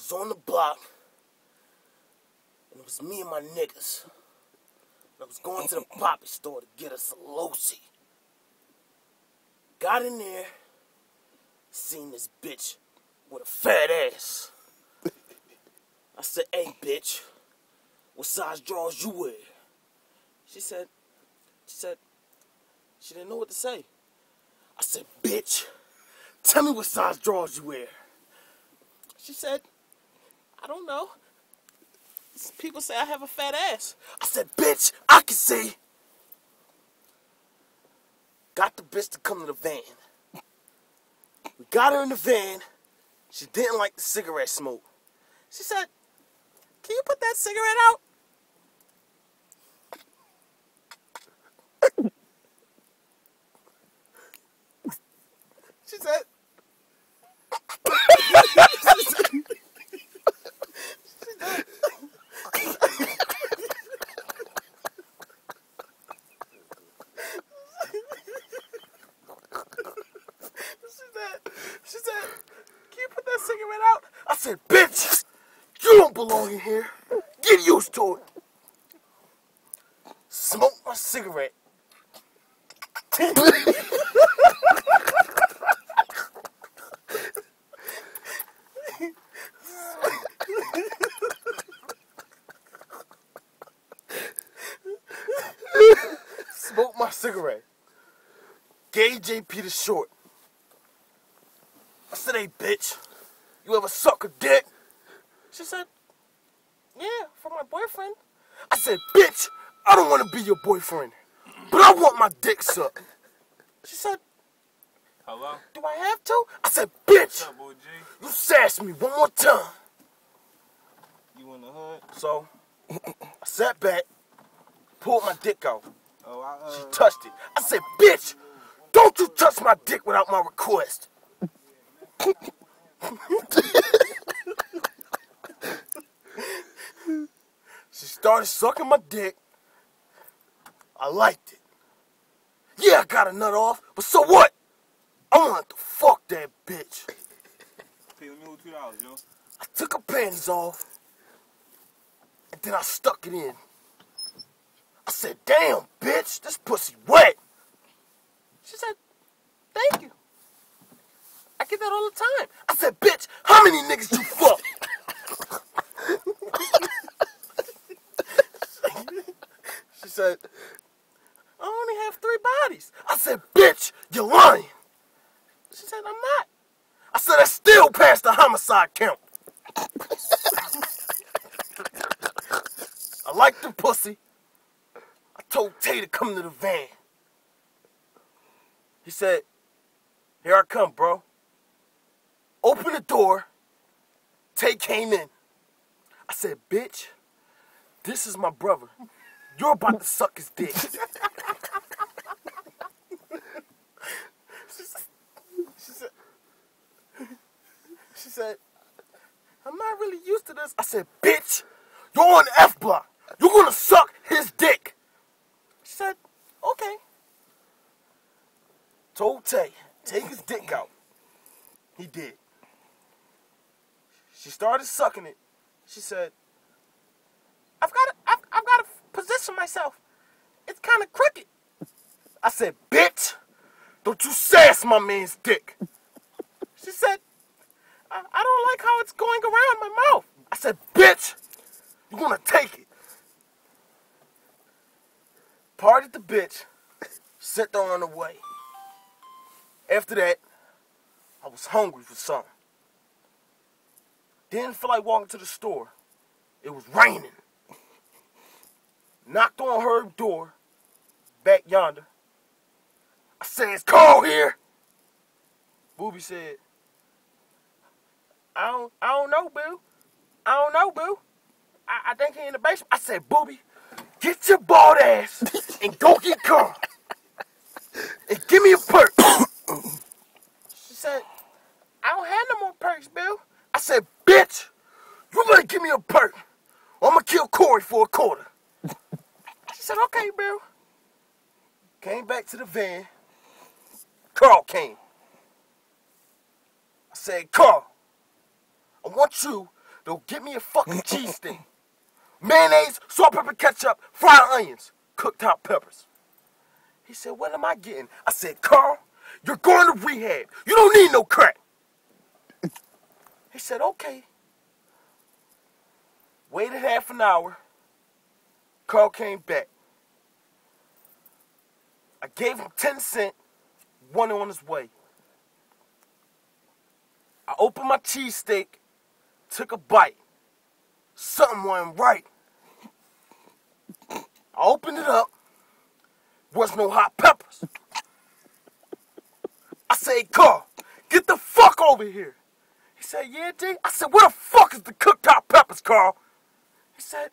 was on the block, and it was me and my niggas. I was going to the poppy store to get us a low-C. Got in there, seen this bitch with a fat ass. I said, "Hey, bitch, what size drawers you wear?" She didn't know what to say. I said, "Bitch, tell me what size drawers you wear." She said, "I don't know. People say I have a fat ass." I said, "Bitch, I can see." Got the bitch to come to the van. We got her in the van. She didn't like the cigarette smoke. She said, "Can you put that cigarette out?" She said, She said, "Can you put that cigarette out?" I said, "Bitch, you don't belong in here. Get used to it." Smoke my cigarette. Smoke my cigarette. Gave JP the short. I said, "Hey, bitch, you ever suck a dick?" She said, "Yeah, for my boyfriend." I said, "Bitch, I don't want to be your boyfriend, but I want my dick sucked." She said, "Hello? "Do I have to?" I said, "Bitch, What's up, boy G? you sass me one more time." You in the hood?" So, I sat back, pulled my dick out. Oh, She touched it. I said, "Bitch, don't you touch my dick without my request." She started sucking my dick. I liked it. Yeah, I got a nut off, but so what? I wanted to fuck that bitch. Pay me $2, yo. I took her panties off, and then I stuck it in. I said, "Damn, bitch, this pussy wet." She said, "Thank you. I get that all the time." I said, "Bitch, how many niggas you fuck?" She said, "I only have 3 bodies." I said, "Bitch, you're lying." She said, "I'm not." I said, "I still passed the homicide count." I liked the pussy. I told Tay to come to the van. He said, "Here I come, bro." Open the door. Tay came in. I said, "Bitch, this is my brother. You're about to suck his dick." She said, "I'm not really used to this." I said, "Bitch, you're on the F block. You're gonna suck his dick." She said, "Okay." Told Tay, take his dick out. He did. She started sucking it. She said, I've got to position myself. It's kind of crooked." I said, "Bitch, don't you sass my man's dick." She said, I don't like how it's going around my mouth." I said, "Bitch, you're gonna take it." Parted the bitch, sent her on the way. After that, I was hungry for something. Didn't feel like walking to the store. It was raining. Knocked on her door, back yonder. I said, "Is Carl here?" Booby said, I don't know, boo. I don't know, boo. I think he in the basement." I said, "Booby, get your bald ass and go get Carl. And give me a perk." She said, "I don't have no more perks, Bill." I said, "Bitch, you better give me a perk, or I'm gonna kill Corey for a quarter." She said, "Okay, Bill." Came back to the van. Carl came. I said, "Carl, I want you They'll get me a fucking cheesesteak. Mayonnaise, salt, pepper, ketchup, fried onions, cooked hot peppers. He said, what am I getting? I said, Carl, you're going to rehab. You don't need no crack. He said, okay. Waited half an hour. Carl came back. I gave him 10 cents, one on his way. I opened my cheesesteak, took a bite. Something wasn't right. I opened it up. Was no hot peppers. I said, Carl, get the fuck over here. He said, yeah, Jay. I said, where the fuck is the cooked hot peppers, Carl? He said,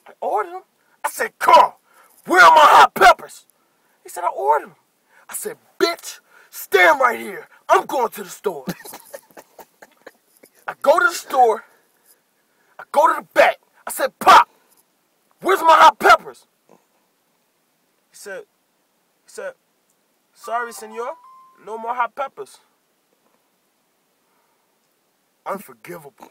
I ordered them. I said, Carl, where are my hot peppers? He said, I ordered them. I said, bitch, stand right here. I'm going to the store. I go to the store. I go to the back. I said, Pop, where's my hot peppers? He said, sorry, senor, no more hot peppers. Unforgivable.